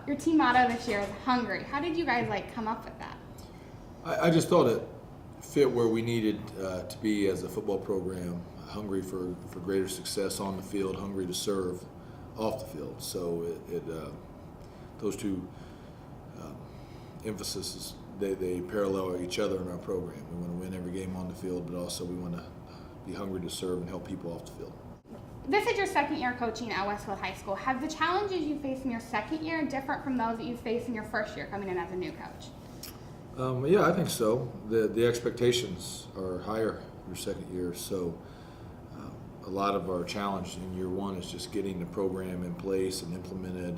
your team motto this year is hungry. How did you guys come up with that? I just thought it fit where we needed to be as a football program, hungry for greater success on the field, hungry to serve off the field. So those two emphases, they parallel each other in our program. We want to win every game on the field, but also we want to be hungry to serve and help people off the field. This is your second year coaching at Westfield High School. Have the challenges you face in your second year different from those that you faced in your first year coming in as a new coach? Yeah, I think so. The expectations are higher your second year, so a lot of our challenge in year one is just getting the program in place and implemented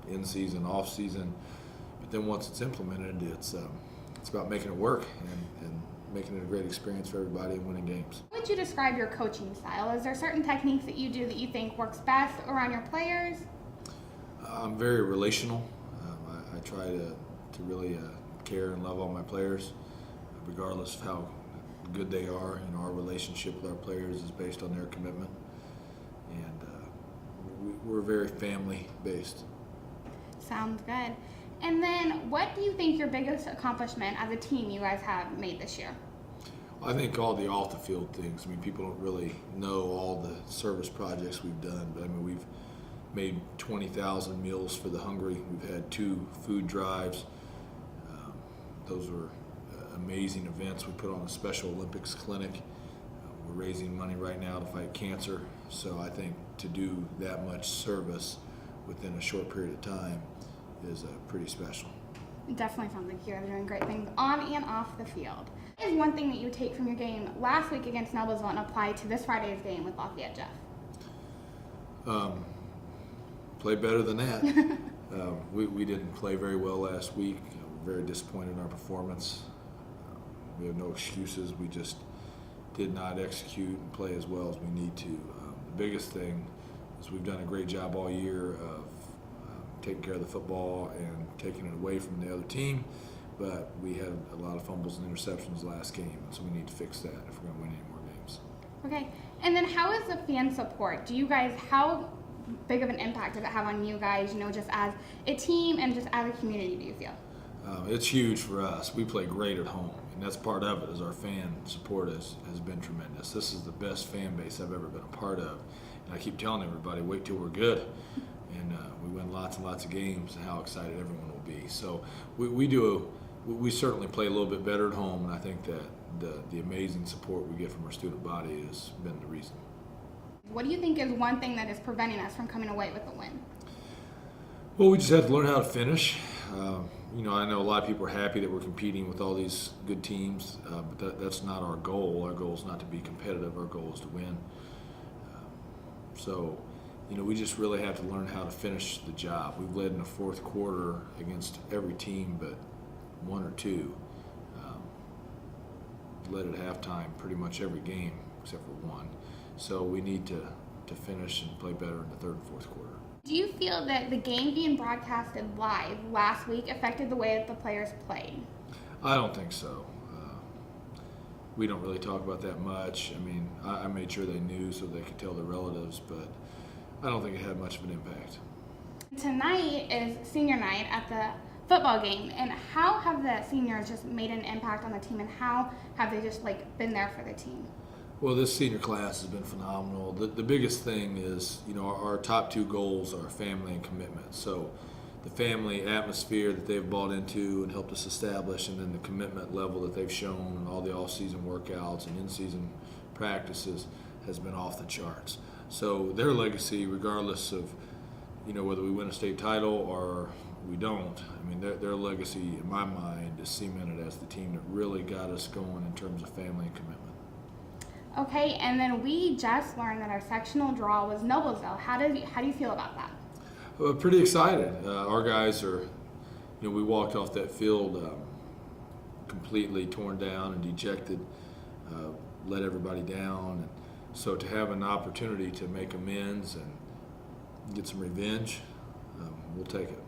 in season, off season. But then once it's implemented, it's about making it work and making it a great experience for everybody and winning games. How would you describe your coaching style? Is there certain techniques that you do that you think works best around your players? I'm very relational. I try to really care and love all my players, regardless of how good they are. Our relationship with our players is based on their commitment, and we're very family-based. Sounds good. And then what do you think your biggest accomplishment as a team you guys have made this year? I think all the off-the-field things. People don't really know all the service projects we've done, but we've made 20,000 meals for the hungry. We've had 2 food drives. Those were amazing events. We put on a Special Olympics clinic. We're raising money right now to fight cancer. So I think to do that much service within a short period of time is pretty special. It definitely sounds like you guys are doing great things on and off the field. What is one thing that you take from your game last week against Noblesville and apply to this Friday's game with Lafayette Jeff? Play better than that. We didn't play very well last week. We're very disappointed in our performance. We have no excuses. We just did not execute and play as well as we need to. The biggest thing is we've done a great job all year of taking care of the football and taking it away from the other team, but we had a lot of fumbles and interceptions last game, and so we need to fix that if we're going to win any more games. Okay, and then how is the fan support? How big of an impact does it have on you guys, just as a team and just as a community, do you feel? It's huge for us. We play great at home, and that's part of it, is our fan support has been tremendous. This is the best fan base I've ever been a part of, and I keep telling everybody, wait till we're good. And we win lots and lots of games, and how excited everyone will be. So we certainly play a little bit better at home, and I think that the amazing support we get from our student body has been the reason. What do you think is one thing that is preventing us from coming away with a win? Well, we just have to learn how to finish. I know a lot of people are happy that we're competing with all these good teams, but that's not our goal. Our goal is not to be competitive. Our goal is to win. We just really have to learn how to finish the job. We've led in the fourth quarter against every team but 1 or 2. Led at halftime pretty much every game except for 1. So we need to finish and play better in the third and fourth quarter. Do you feel that the game being broadcasted live last week affected the way that the players played? I don't think so. We don't really talk about that much. I made sure they knew so they could tell their relatives, but I don't think it had much of an impact. Tonight is senior night at the football game, and how have the seniors just made an impact on the team, and how have they just been there for the team? Well, this senior class has been phenomenal. The biggest thing is, our top 2 goals are family and commitment. So the family atmosphere that they've bought into and helped us establish, and then the commitment level that they've shown and all the off-season workouts and in-season practices has been off the charts. So their legacy, regardless of whether we win a state title or we don't, their legacy in my mind is cemented as the team that really got us going in terms of family and commitment. Okay, and then we just learned that our sectional draw was Noblesville. How do you feel about that? Pretty excited. Our guys are, we walked off that field completely torn down and dejected, let everybody down. And so to have an opportunity to make amends and get some revenge, we'll take it.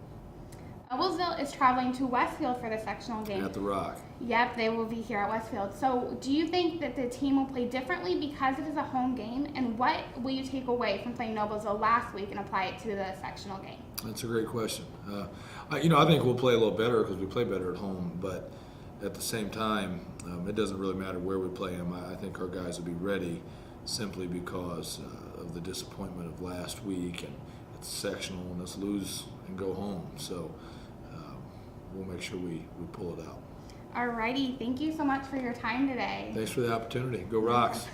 Noblesville is traveling to Westfield for the sectional game. At the Rock. Yep, they will be here at Westfield. So do you think that the team will play differently because it is a home game? And what will you take away from playing Noblesville last week and apply it to the sectional game? That's a great question. I think we'll play a little better because we play better at home, but at the same time, it doesn't really matter where we play them. I think our guys will be ready simply because of the disappointment of last week, and it's sectional, and let's lose and go home. So we'll make sure we pull it out. Alrighty, thank you so much for your time today. Thanks for the opportunity. Go Rocks.